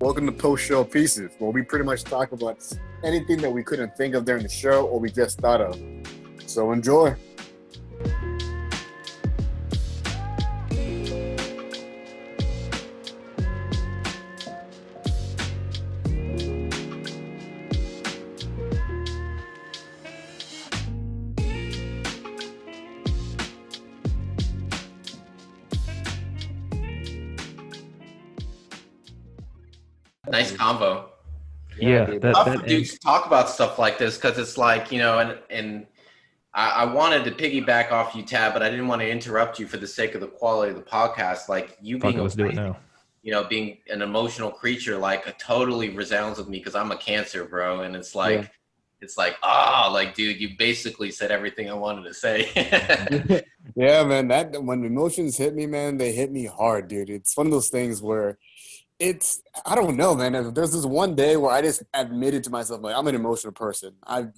Welcome to Post Show Pieces, where we pretty much talk about anything that we couldn't think of during the show or we just thought of. So enjoy. Nice combo. Yeah, dude. that Tough that for and dudes to talk about stuff like this because it's like, and I wanted to piggyback off you, Tab, but I didn't want to interrupt you for the sake of the quality of the podcast. Like you fuck being it, a let's do it wife, now. being an emotional creature, like it totally resounds with me because I'm a Cancer, bro, and it's Yeah. like, dude, you basically said everything I wanted to say. Yeah, man. That when emotions hit me, man, they hit me hard, dude. It's one of those things where I don't know, man. There's this one day where I just admitted to myself, like, I'm an emotional person. And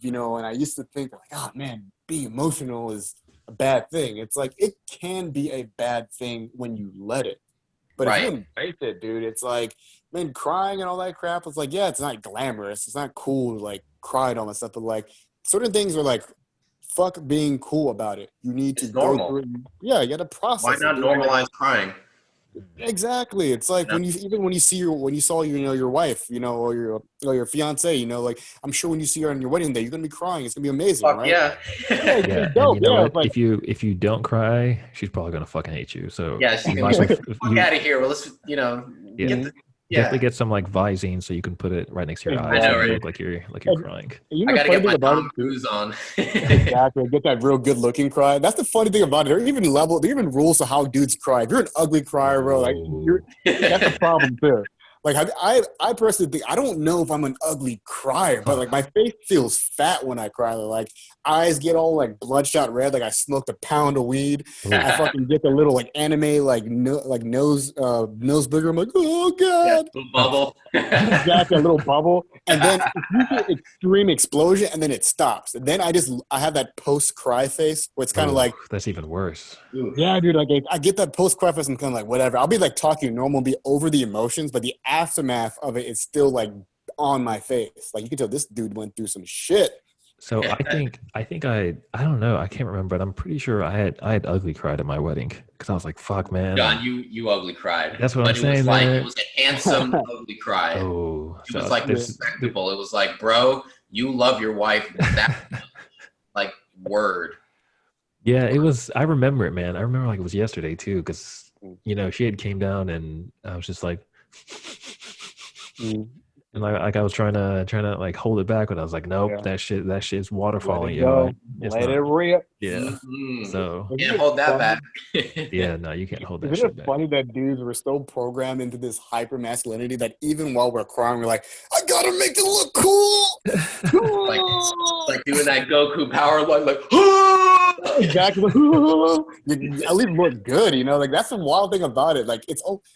I used to think, like, oh, man, being emotional is a bad thing. It's like, it can be a bad thing when you let it. But if you Right. embrace it, dude, it's like, man, crying and all that crap, it's like, yeah, it's not glamorous. It's not cool to, like, cry and all that stuff. But, like, certain things are like, fuck being cool about it. You need to It's go normal. through it. Yeah, you got to Why process it, not dude. normalize crying? Exactly. It's like You know? when you saw your wife, or your fiance, like I'm sure when you see her on your wedding day, you're gonna be crying. It's gonna be amazing, Fuck right? yeah. Yeah, it's gonna Yeah, be and dope. you know Yeah, what? it's like If you don't cry, she's probably gonna fucking hate you. So Yeah, she's you gonna might be as like, well fuck out of here. Well, let's, yeah, get the, definitely yeah. get some like Visine so you can put it right next to your eyes I know, so you right? look like you're and, crying. and you I know, the got to funny get thing my about it Tom too. Cruise on. Exactly. Get that real good looking cry. That's the funny thing about it. There are even rules to how dudes cry. If you're an ugly crier, bro, like that's a problem too. Like I personally think I don't know if I'm an ugly crier, but like my face feels fat when I cry. Like eyes get all like bloodshot red, like I smoked a pound of weed. I Oh, fucking get the little like anime like nose booger. I'm like, oh Yeah, god. little bubble. Exactly, a little bubble, and then it's usually an extreme explosion, and then it stops. And then I have that post cry face where it's kind of like, that's even worse. yeah, dude, like I get that post cry face. I'm kind of like, whatever. I'll be like talking normal, be over the emotions, but the aftermath of it is still like on my face. Like you can tell this dude went through some shit. So I don't know, I can't remember, but I'm pretty sure I had ugly cried at my wedding because I was like, fuck, man. John, you ugly cried. That's what I'm But it was saying, like, it man. was a handsome ugly cry. Oh, It was so like respectable. It was like, bro, you love your wife. That like word. yeah, it was. I remember it, man. I remember like it was yesterday too, because she had came down and I was just like, Mm, and like I was trying to like hold it back, but I was like, nope, yeah, that shit's let waterfalling, it yo. go, It's let it not. rip. Yeah. Mm-hmm. So Isn't Can't it hold that funny? back. yeah, no, you can't hold that Isn't it shit back. funny that dudes were so programmed into this hyper masculinity that even while we're crying, we're like, I gotta make it look cool. like like doing that Goku power like Exactly. At least look good, Like that's the wild thing about it. Like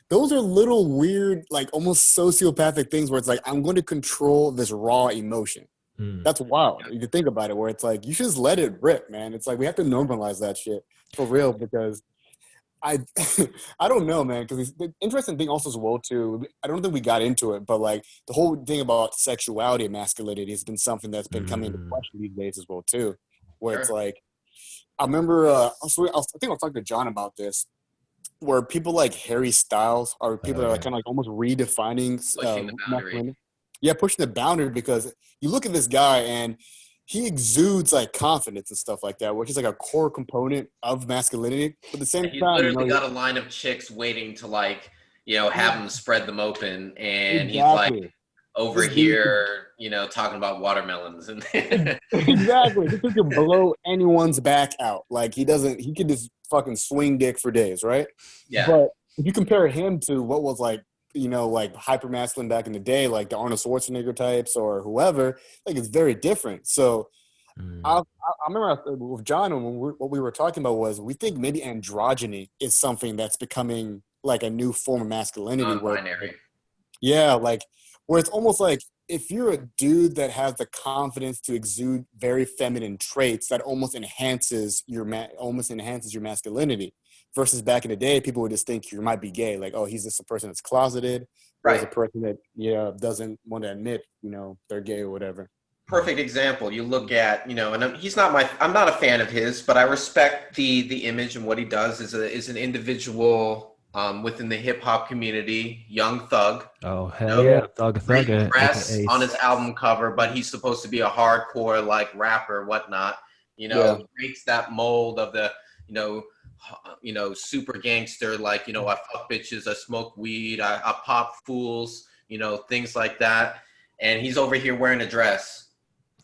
those are little weird, like almost sociopathic things where it's like I'm going to control this raw emotion. Hmm. That's wild. You think about it, where it's like you should just let it rip, man. It's like we have to normalize that shit for real because I I don't know, man. Because the interesting thing also as well too. I don't think we got into it, but like the whole thing about sexuality and masculinity has been something that's been coming into Mm. question these days as well too. Where it's sure. like I remember, I think I was talking to John about this, where people like Harry Styles are people that are like Yeah. kind of like almost redefining Pushing the boundary. masculinity. Yeah, pushing the boundary because you look at this guy and he exudes like confidence and stuff like that, which is like a core component of masculinity. But at the same He's time, literally got a line of chicks waiting to like, have him spread them open, and he's like exactly. over This dude could here, talking about watermelons and exactly. This dude can blow anyone's back out. Like he could just fucking swing dick for days, right? yeah, But if you compare him to what was like, like hyper masculine back in the day, like the Arnold Schwarzenegger types or whoever, like it's very different. So Mm. I remember with John, what we were talking about was we think maybe androgyny is something that's becoming like a new form of masculinity where non-binary. yeah, like where it's almost like if you're a dude that has the confidence to exude very feminine traits, that almost enhances your masculinity. Versus back in the day, people would just think you might be gay, like oh he's just a person that's closeted, Whereas a Right. person that doesn't want to admit they're gay or whatever. Perfect example. You look at, and I'm not a fan of his, but I respect the image and what he does is an individual within the hip hop community, Young Thug. Oh You hell know, yeah, great Thugga, dress aka on his album cover, but he's supposed to be a hardcore like rapper, whatnot. Yeah, Breaks that mold of the, you know, super gangster, like, I fuck bitches, I smoke weed, I pop fools, things like that. And he's over here wearing a dress.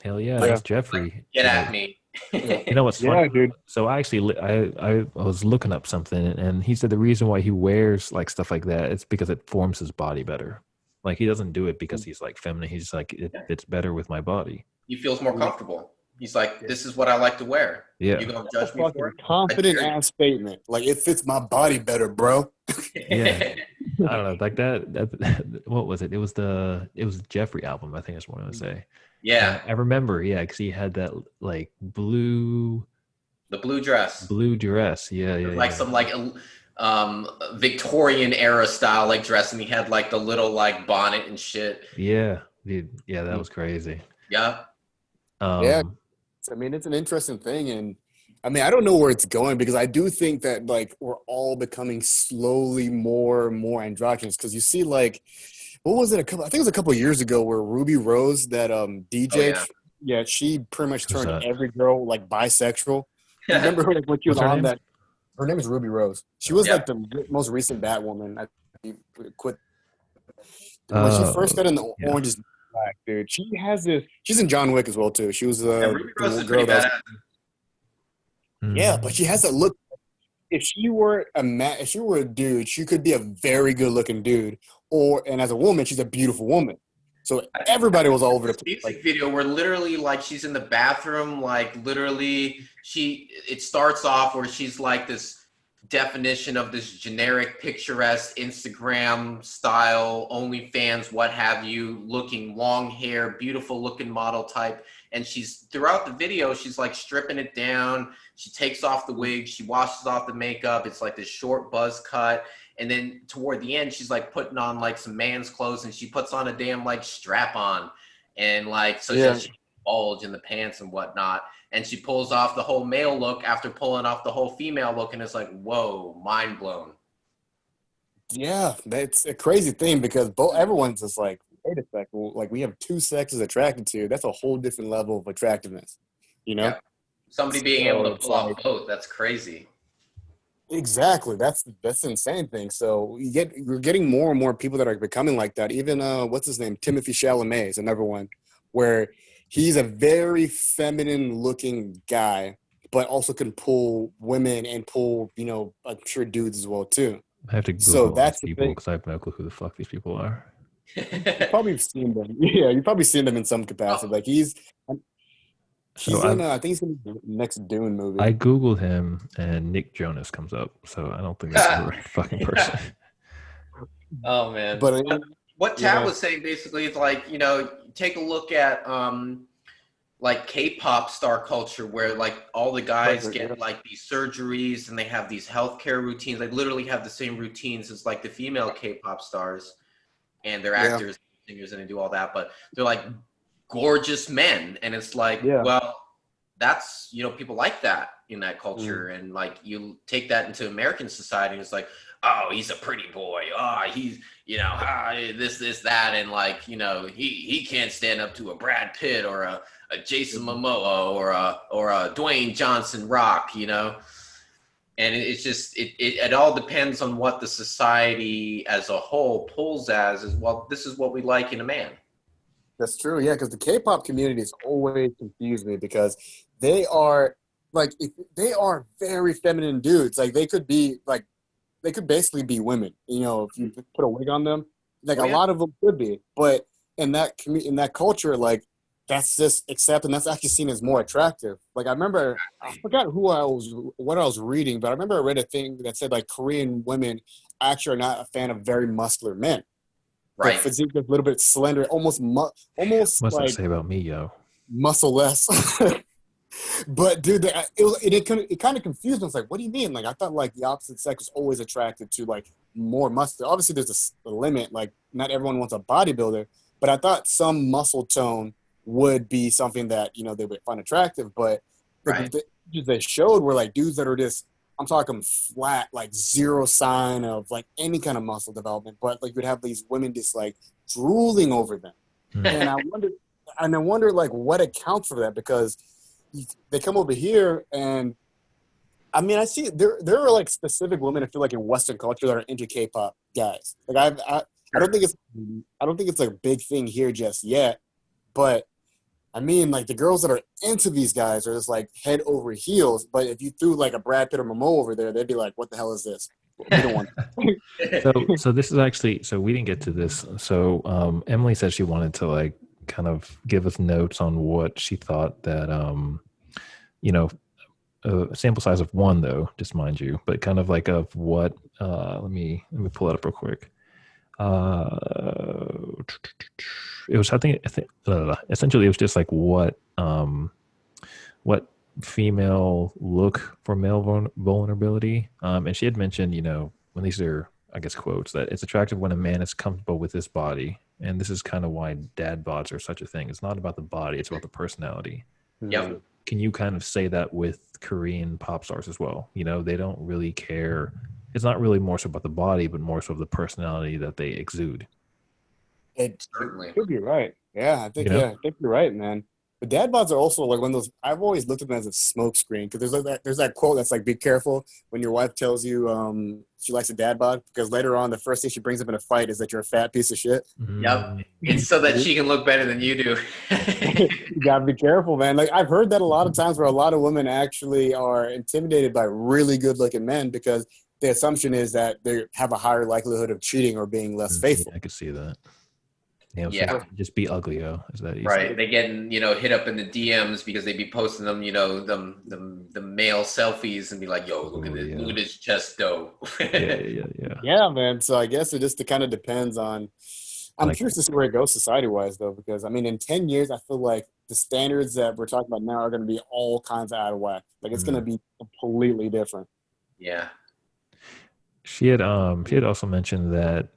hell yeah, Like, yeah, he's Jeffrey. get at me. yeah, You know what's funny? yeah, dude. So I actually I was looking up something, and he said the reason why he wears like stuff like that it's because it forms his body better. Like he doesn't do it because he's like feminine. He's like it fits better with my body. He feels more comfortable. He's like, this is what I like to wear. Yeah, You gonna That's judge a me for fucking it? I confident dare ass statement. Like it fits my body better, bro. yeah. you. I don't know, like that. What was it? It was Jeffrey album. I think that's what I would say. Yeah, I remember, yeah, because he had that like the blue dress. blue dress. Yeah, It yeah, was like yeah, some like Victorian era style like dress, and he had like the little like bonnet and shit. yeah, dude. Yeah, that was crazy. Yeah. Yeah, Um, I mean, it's an interesting thing, and I mean, I don't know where it's going because I do think that like we're all becoming slowly more and more androgynous. Because you see, like, what was it? I think it was a couple of years ago where Ruby Rose, that Oh DJ, yeah. yeah, she pretty much who's turned that? every girl like bisexual. You remember her like when she was What's her on name? that? Her name is Ruby Rose. She was Oh, Yeah. like the most recent Batwoman. I quit when she oh, first got in the yeah. Orange is the New Black, dude. She has this. She's in John Wick as well too. She was Yeah, Ruby the Rose little is pretty girl that was. badass. Yeah, but Mm, she has that look. If she were if she were a dude, she could be a very good looking dude. And as a woman, she's a beautiful woman. So everybody was all over the This place. Like, music video where literally like she's in the bathroom, like literally it starts off where she's like this definition of this generic picturesque Instagram style, OnlyFans, what have you, looking long hair, beautiful looking model type. And she's throughout the video, she's like stripping it down. She takes off the wig, she washes off the makeup. It's like this short buzz cut. And then toward the end, she's like putting on like some man's clothes and she puts on a damn like strap on and like so yeah, she bulge in the pants and whatnot. And she pulls off the whole male look after pulling off the whole female look, and it's like, whoa, mind blown. yeah, that's a crazy thing because everyone's just like, wait a second, like we have two sexes attracted to you. That's a whole different level of attractiveness, you know? Yeah. Somebody being able So to it's pull off like both, that's crazy. exactly that's the insane thing. So you're getting more and more people that are becoming like that. Even what's his name? Timothy Chalamet is another one where he's a very feminine looking guy, but also can pull women and pull, I'm sure dudes as well too. I have to So Google all these that's the people thing. because I have no clue who the fuck these people are. You probably seen them. Yeah, you probably seen them in some capacity. Oh, Like So he's in I think he's in the next Dune movie. I googled him and Nick Jonas comes up. So I don't think that's the right fucking person. oh man. But What Tad yeah, was saying basically is like, take a look at like K-pop star culture where like all the guys yeah, get like these surgeries and they have these healthcare routines. They literally have the same routines as like the female K-pop stars and they're yeah, actors, singers, and they do all that, but they're like gorgeous men. And it's like, yeah. well, that's, people like that in that Mm. culture. And like you take that into American society and it's like, oh, he's a pretty boy. Oh, he's, this, that. And like, he can't stand up to a Brad Pitt or a Jason Momoa or a Dwayne Johnson Rock, and it's just it all depends on what the society as a whole pulls as well. This is what we like in a man. That's true. Yeah, because the K-pop community has always confused me because they are they are very feminine dudes. Like they could basically be women. If you put a wig on them, like Oh a yeah. lot of them could be. But in that culture, like that's just accepted. And that's actually seen as more attractive. Like I forgot what I was reading, but I remember I read a thing that said like Korean women actually are not a fan of very muscular men. The Right. physique is a little bit slender, almost What's that like say about me, yo? muscle less. But dude, it kind of confused me. I was like, what do you mean? Like, I thought like the opposite sex was always attracted to like more muscle. Obviously, there's a limit. Like, not everyone wants a bodybuilder, but I thought some muscle tone would be something that they would find attractive. But Right. the images they showed were like dudes that are just, I'm talking flat, like zero sign of like any kind of muscle development. But like you'd have these women just like drooling over them, and I wonder like what accounts for that, because they come over here, and I mean, I see there are like specific women I feel like in Western culture that are into K-pop guys. Like I don't Sure. think it's like a big thing here just yet, but I mean, like the girls that are into these guys are just like head over heels. But if you threw like a Brad Pitt or Momoa over there, they'd be like, "What the hell is this? We don't want." So this is actually, so we didn't get to this. So Emily said she wanted to like kind of give us notes on what she thought that you know a sample size of one though, just mind you, but kind of like of what let me pull it up real quick. Uh it was I think essentially it was just like what female look for male vulnerability. And she had mentioned, when these are, I guess, quotes, that it's attractive when a man is comfortable with his body. And this is kind of why dad bods are such a thing. It's not about the body, it's about the personality. Yep. Can you kind of say that with Korean pop stars as well? They don't really care. It's not really more so about the body, but more so of the personality that they exude. It Certainly. could be right. Yeah, I think you're right, man. But dad bods are also like one of those. I've always looked at them as a smoke screen, because there's that quote that's like, "Be careful when your wife tells you she likes a dad bod, because later on the first thing she brings up in a fight is that you're a fat piece of shit." Yep. It's so that she can look better than you do. You gotta be careful, man. Like I've heard that a lot of times where a lot of women actually are intimidated by really good looking men, because the assumption is that they have a higher likelihood of cheating or being less faithful. I could see that. Yeah, Yeah. just be ugly, yo. Is that easy? Right. They getting, hit up in the DMs because they be posting them, the male selfies and be like, yo, look at this, look at this chest though. Yeah. Yeah, man. So I guess it just kind of depends on. I'm Like, curious to see where it goes society-wise, though, because I mean, in 10 years, I feel like the standards that we're talking about now are going to be all kinds of out of whack. Like it's going to be completely different. Yeah. she had also mentioned that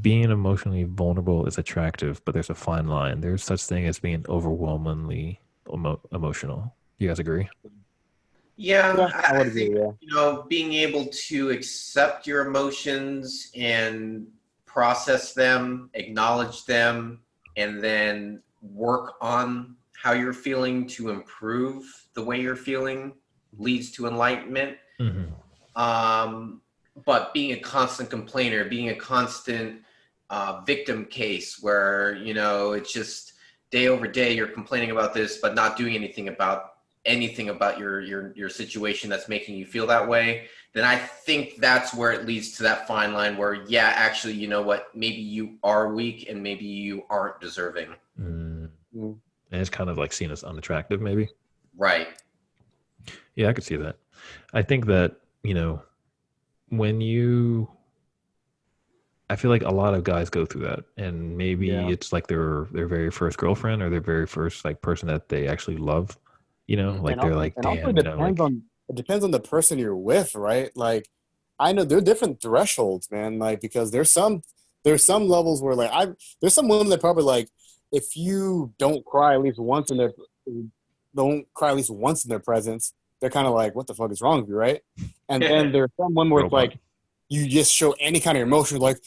being emotionally vulnerable is attractive, but there's a fine line. There's such thing as being overwhelmingly emotional. You guys agree? Yeah. Yeah, I I would agree. think, Yeah. being able to accept your emotions and process them, acknowledge them, and then work on how you're feeling to improve the way you're feeling leads to enlightenment. But being a constant complainer, being a constant victim case where, it's just day over day you're complaining about this, but not doing anything about your situation that's making you feel that way, then I think that's where it leads to that fine line where, yeah, actually, you know what, maybe you are weak and maybe you aren't deserving. And it's kind of like seen as unattractive, maybe. Right. Yeah, I could see that. I think that, I feel like a lot of guys go through that, and maybe it's like their very first girlfriend or their very first like person that they actually love. Like they're like, damn, it depends on the person you're with, right? Like I know there are different thresholds, man. Like because there's some levels where like there's some women that probably like, if you don't cry at least once in their presence, they're kind of like, what the fuck is wrong with you, right? And then there's some women where it's like, you just show any kind of emotion, like,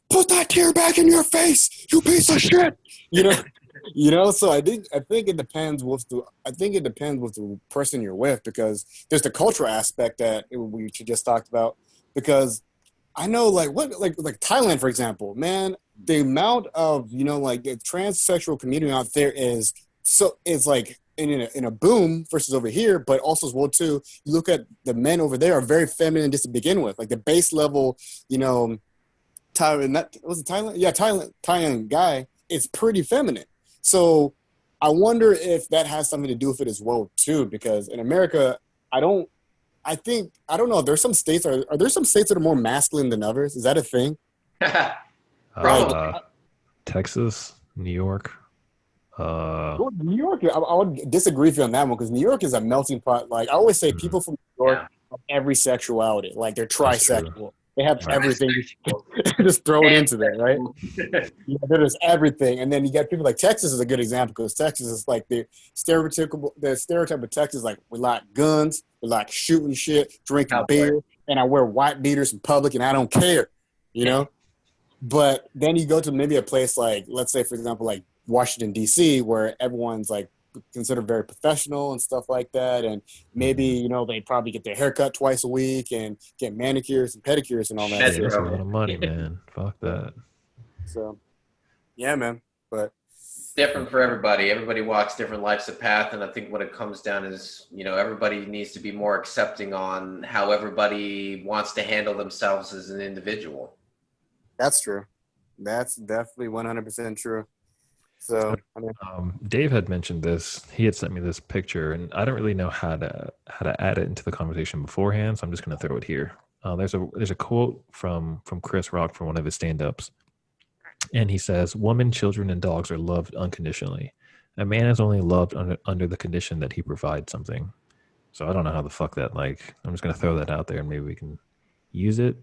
put that tear back in your face, you piece of shit. So I think it depends with the person you're with, because there's the cultural aspect that we just talked about. Because I know like Thailand, for example, man, the amount of like the transsexual community out there is like in a boom versus over here, but also as well too. You look at the men over there are very feminine just to begin with, like the base level, Thailand? Yeah, Thailand guy is pretty feminine. So I wonder if that has something to do with it as well too, because in America, I don't know. There's some states are there some states that are more masculine than others? Is that a thing? Probably. Texas, New York. Uh, New York, I would disagree with you on that one because New York is a melting pot. Like I always say, mhm, people from New York Yeah. have every sexuality. Like they're that's true. trisexual. They have Right. everything Bisexual, just thrown into there, right? pansexual. Yeah, there's everything, and then you got people like Texas is a good example because Texas is like the stereotype of Texas is like we like guns, we like shooting shit, drinking Cowboy. beer, and I wear white beaters in public, and I don't care, you know. But then you go to maybe a place like, let's say, for example, like Washington, D.C., where everyone's like considered very professional and stuff like that. And maybe, Mhm. they probably get their haircut twice a week and get manicures and pedicures and all that Shit, shit. that's a Metro. lot of money, man. Fuck Yeah. that. So, yeah, man. But Different for everybody. Everybody walks different lives of path, and I think what it comes down is, everybody needs to be more accepting on how everybody wants to handle themselves as an individual. that's true. That's definitely 100% true. So, I mean, Dave had mentioned this. He had sent me this picture, and I don't really know how to add it into the conversation beforehand. So I'm just going to throw it here. There's a quote from Chris Rock from one of his stand-ups, and he says, "Women, children, and dogs are loved unconditionally. A man is only loved under the condition that he provides something." So I don't know how the fuck that like. I'm just going to throw that out there, and maybe we can use it.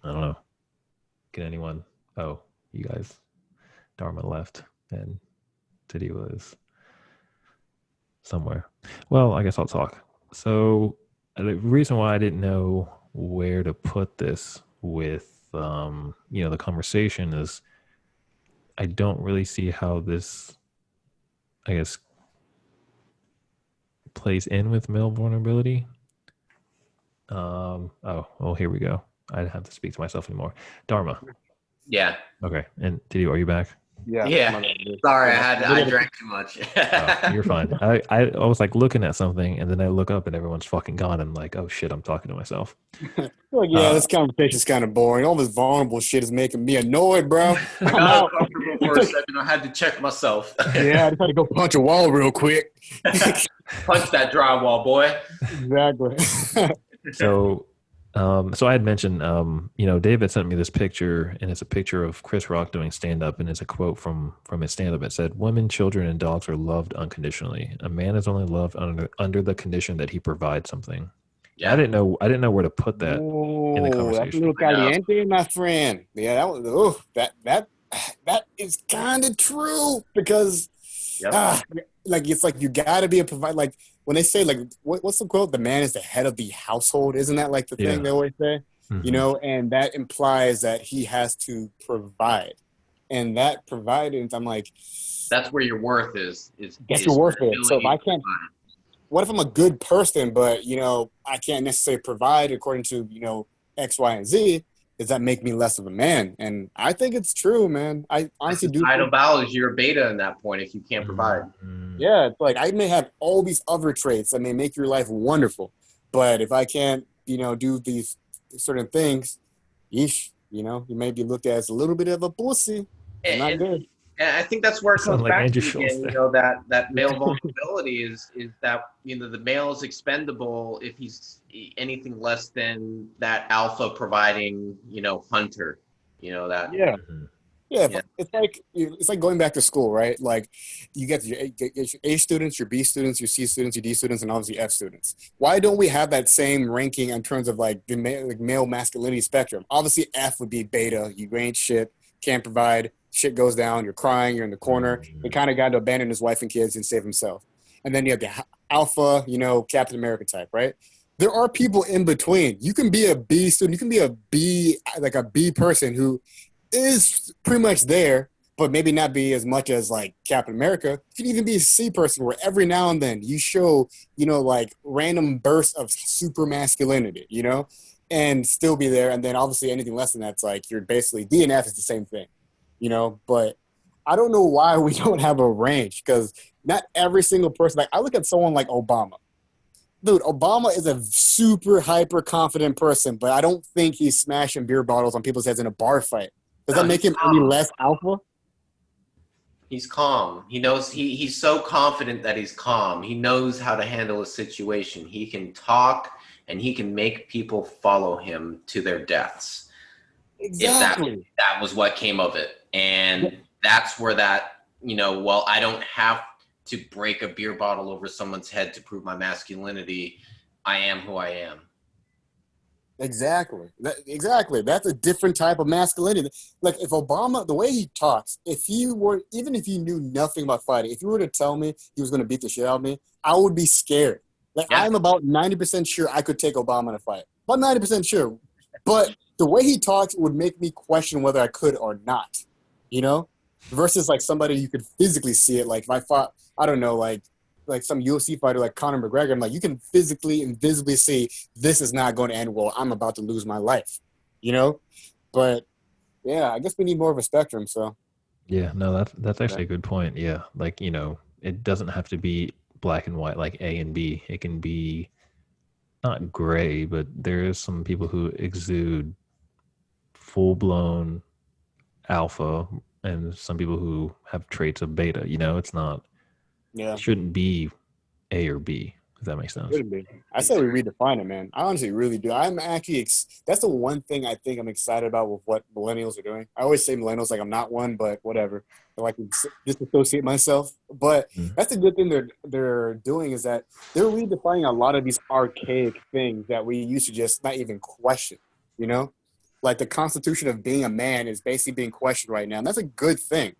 I don't know. Can anyone? Oh, you guys. Dharma left, and Teddy was somewhere. Well, I guess I'll talk. So the reason why I didn't know where to put this with the conversation is I don't really see how this, I guess, plays in with male vulnerability. Here we go. I didn't have to speak to myself anymore. Dharma. Yeah. Okay. And Teddy, are you back? yeah. Yeah. Sorry, I drank too much. Oh, you're fine. I was like looking at something and then I look up and everyone's fucking gone. I'm like, oh shit, I'm talking to myself. Like, yeah, Uh, this conversation's kind of boring. All this vulnerable shit is making me annoyed, bro. I I'm got out. uncomfortable for a second. I had to check myself. Yeah, I just had to go punch a wall real quick. Punch that drywall, boy. Exactly. so I had mentioned, David sent me this picture, and it's a picture of Chris Rock doing stand up, and it's a quote from his stand up. It said, "Women, children, and dogs are loved unconditionally. A man is only loved under the condition that he provides something." I Yeah. didn't know where to put that in the Oh, that's a conversation. little I know. caliente, my friend. Yeah, that is kind of true because Yep. ah, like it's like you gotta be a provider. Like when they say like what's the quote? The man is the head of the household. Isn't that like the thing Yeah. they always say? Hmm. And that implies that he has to provide, and that providing, I'm like, That's where your worth is that's your worth it. So if ability I to can't, provide. what if I'm a good person, but I can't necessarily provide according to X, Y, and Z? Does that make me less of a man? And I think it's true, man. I The honestly do societal think, balance, you're a beta in that point if you can't provide. yeah, it's like I may have all these other traits that may make your life wonderful, but if I can't, do these certain things, yeesh, you may be looked at as a little bit of a pussy. It's not And, good. and I think that's where it Sound comes like back Andrew to Schultz again. there. That male vulnerability is that the male is expendable if he's anything less than that alpha providing hunter. That Yeah. Mhm. Yeah, yeah it's like going back to school, right? Like you get your A students, your B students, your C students, your D students, and obviously F students. Why don't we have that same ranking in terms of like the male masculinity spectrum? Obviously, F would be beta. You ain't shit, can't provide. Shit goes down. You're crying. You're in the corner. He kind of got to abandon his wife and kids and save himself. And then you have the alpha, Captain America type, right? There are people in between. You can be a B student. You can be a B, like a B person who is pretty much there, but maybe not be as much as like Captain America. You can even be a C person where every now and then you show, like random bursts of super masculinity, and still be there. And then obviously anything less than that's like you're basically D and F is the same thing, but I don't know why we don't have a range because not every single person, like I look at someone like Obama. Dude, Obama is a super hyper confident person, but I don't think he's smashing beer bottles on people's heads in a bar fight. Does no, that make he's him any calm. less alpha? He's calm. He knows he's so confident that he's calm. He knows how to handle a situation. He can talk and he can make people follow him to their deaths if that Exactly. that was what came of it. And that's where that well, I don't have to break a beer bottle over someone's head to prove my masculinity. I am who I am. Exactly. Exactly. That's a different type of masculinity. Like if Obama, the way he talks, even if he knew nothing about fighting, if you were to tell me he was going to beat the shit out of me, I would be scared. Like Yeah. I'm about 90% sure I could take Obama in a fight. About 90% sure. But the way he talks would make me question whether I could or not, you know? Versus like somebody you could physically see it. Like if I fought, I don't know, like some UFC fighter like Conor McGregor, I'm like, you can physically and visibly see this is not going to end well. I'm about to lose my life, you know? But yeah, I guess we need more of a spectrum. So Yeah, no, that's actually a good point. Yeah, like it doesn't have to be black and white, like A and B. It can be not gray, but there is some people who exude full blown alpha, and some people who have traits of beta. It's not. yeah, It shouldn't be A or B. If that makes sense. should be. I say we redefine it, man. I honestly really do. I'm actually that's the one thing I think I'm excited about with what millennials are doing. I always say millennials like I'm not one, but whatever. I like to disassociate myself. But Mm. that's the good thing they're doing is that they're redefining a lot of these archaic things that we used to just not even question. You know, like the constitution of being a man is basically being questioned right now, and that's a good thing.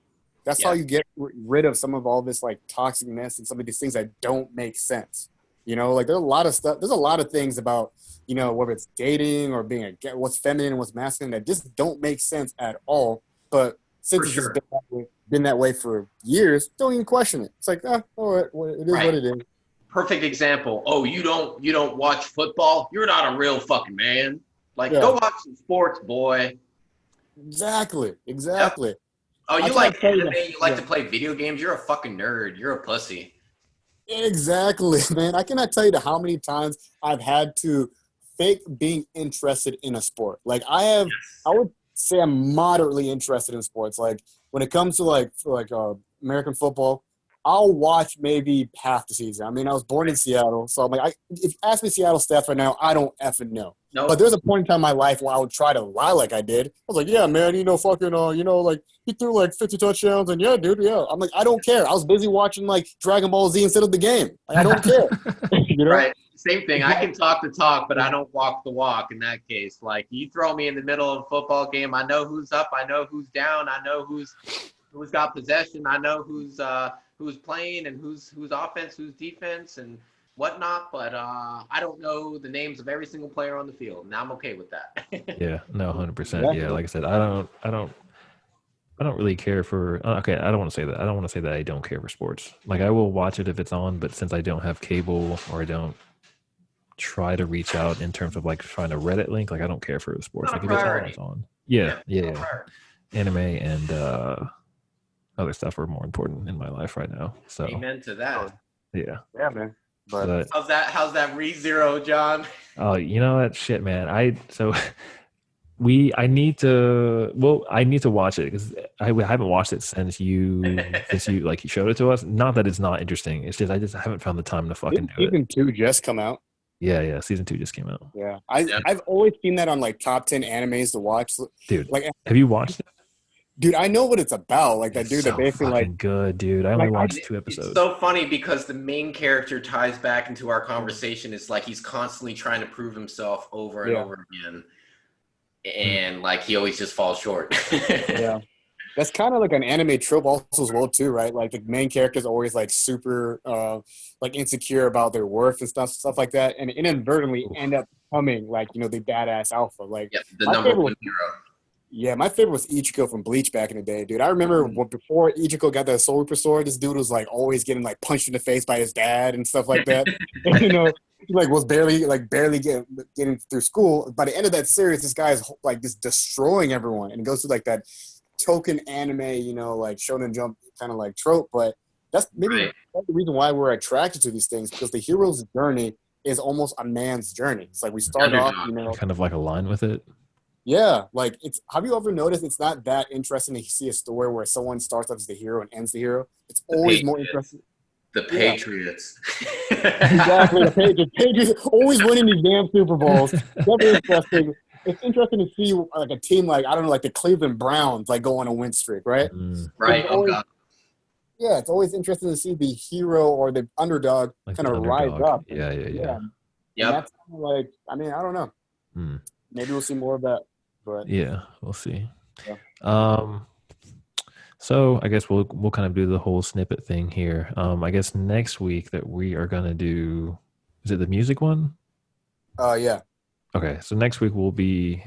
That's how you get rid of some of all this like toxicness and some of these things that don't make sense. Like there's a lot of stuff. There's a lot of things about, whether it's dating or being what's feminine and what's masculine that just don't make sense at all. But since For it's just sure. been that way for years, don't even question it. It's like, it is Right. what it is. Perfect example. Oh, you don't watch football? You're not a real fucking man. Like, Yeah. go watch some sports, boy. Exactly. Oh, I you can't like tell you anime? that- You like yeah. to play video games? You're a fucking nerd. You're a pussy. Exactly, man. I cannot tell you how many times I've had to fake being interested in a sport. Like I would say I'm moderately interested in sports. Like when it comes to American football, I'll watch maybe half the season. I mean, I was born in Seattle, so I'm like, if you ask me Seattle stats right now, I don't effing know. Nope. But there's a point in time in my life where I would try to lie like I did. I was like, yeah, man, fucking, like he threw like 50 touchdowns, and yeah, dude, yeah. I'm like, I don't care. I was busy watching like Dragon Ball Z instead of the game. Like, I don't care. Right. Same thing. I can talk the talk, but I don't walk the walk in that case. Like you throw me in the middle of a football game, I know who's up, I know who's down, I know who's got possession, I know who's playing and who's offense, who's defense and whatnot, but I don't know the names of every single player on the field, and I'm okay with that. Yeah, no, 100%. Yeah, like I said, I don't really care for. Okay, I don't want to say that. I don't want to say that I don't care for sports. Like I will watch it if it's on, but since I don't have cable or I don't try to reach out in terms of like find a Reddit link, like I don't care for the sports. Not Like a if it's on, priority. it's on. Yeah. Not a priority. Anime and other stuff are more important in my life right now. So Amen to that. yeah, man. But How's that ReZero, John? oh, you know what? Shit, man. I need to watch it because I haven't watched it since you like you showed it to us. Not that it's not interesting. It's just I haven't found the time to fucking do it. season 2 just come out. Yeah. Season 2 just came out. Yeah, I've always seen that on like top 10 animes to watch. Dude, like, have you watched it? Dude, I know what it's about. Like that It's dude so that basically fucking like good, dude. I only watched 2 episodes. It's so funny because the main character ties back into our conversation. It's like he's constantly trying to prove himself over and over again. And like he always just falls short. Yeah. That's kind of like an anime trope also as well too, right? Like the main character is always like super like insecure about their worth and stuff like that, and inadvertently end up becoming like the badass alpha. Like the number one hero. Yeah, my favorite was Ichiko from Bleach back in the day, dude. I remember before Ichiko got that Soul Reaper sword, this dude was like always getting like punched in the face by his dad and stuff like that. And, he like was barely getting through school. By the end of that series, this guy is like just destroying everyone, and it goes through like that token anime, like Shonen Jump kind of like trope. But that's maybe that's the reason why we're attracted to these things, because the hero's journey is almost a man's journey. It's like we start off, kind of like align with it. Yeah, like have you ever noticed it's not that interesting to see a story where someone starts off as the hero and ends the hero? It's always more interesting. The Patriots. Exactly. The Patriots always winning these damn Super Bowls. That's interesting. It's interesting to see like a team like, I don't know, like the Cleveland Browns like go on a win streak, right? Right. Always, Yeah, it's always interesting to see the hero or the underdog Like kind the of rise underdog. up. Yeah, yeah, yeah. Yeah, and Yep. that's kind of like, I mean, I don't know. Hmm. Maybe we'll see more of that, but Yeah, we'll see. yeah. Um, so I guess we'll kind of do the whole snippet thing here. I guess next week that we are gonna do, is it the music one? Yeah. Okay, so next week we'll be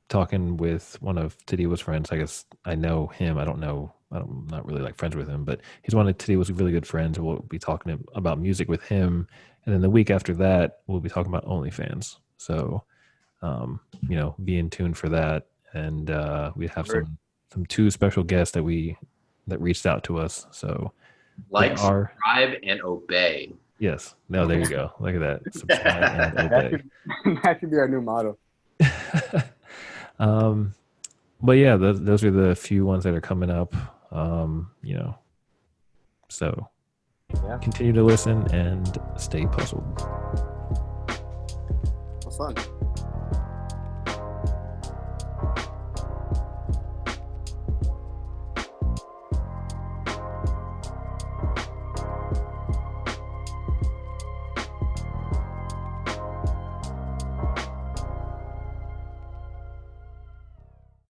talking with one of Tadiwa's friends. I guess I know him. I don't know. I'm not really like friends with him, but he's one of Tadiwa's really good friends. We'll be talking about music with him, and then the week after that we'll be talking about OnlyFans. So be in tune for that. And we have Word. some two special guests that reached out to us. So they Like, are subscribe, and obey. yes. No, there you go. Look at that. Subscribe and That obey. could that could be our new motto. um, but yeah, those are the few ones that are coming up. So Yeah, continue to listen and stay puzzled. it was fun.